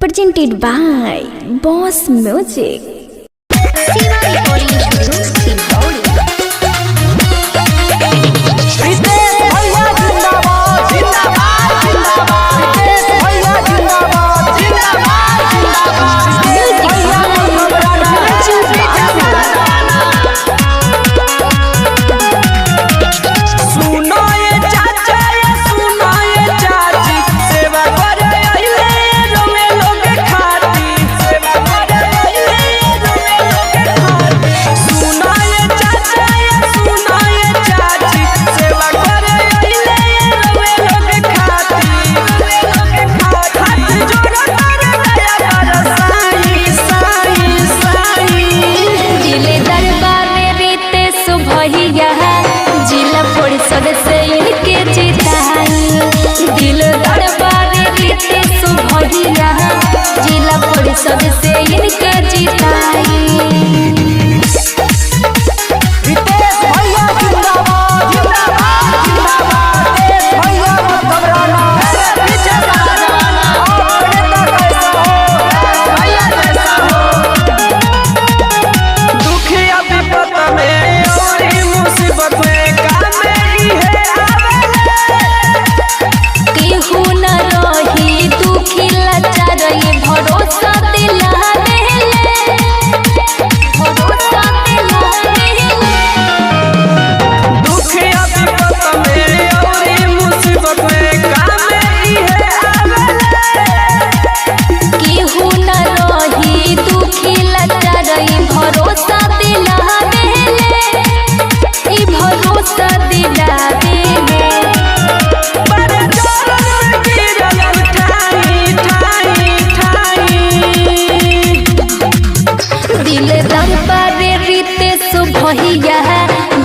presented by Boss Music. सबसे इनके जिताई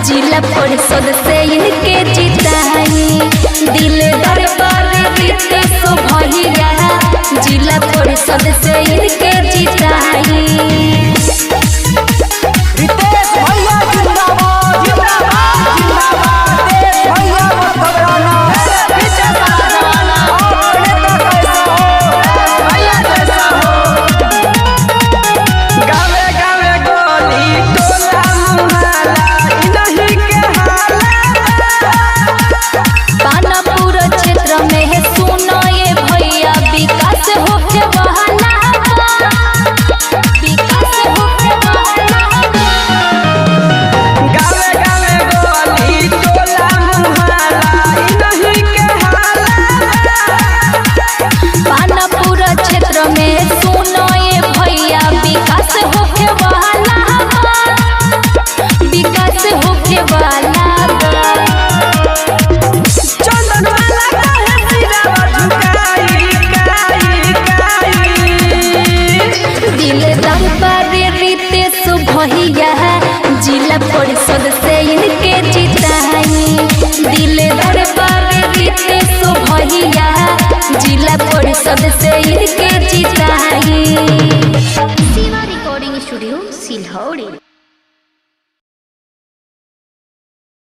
जिला परिषद से इनके जिताई दिल दरबार रितेश भैया जिला परिषद से इनके जिताई जिला परिषद से इनके जिताई दिल दरबार रितेश भैया जिला परिषद से इनके जिताई। Shiva recording studio सिलहौड़ी।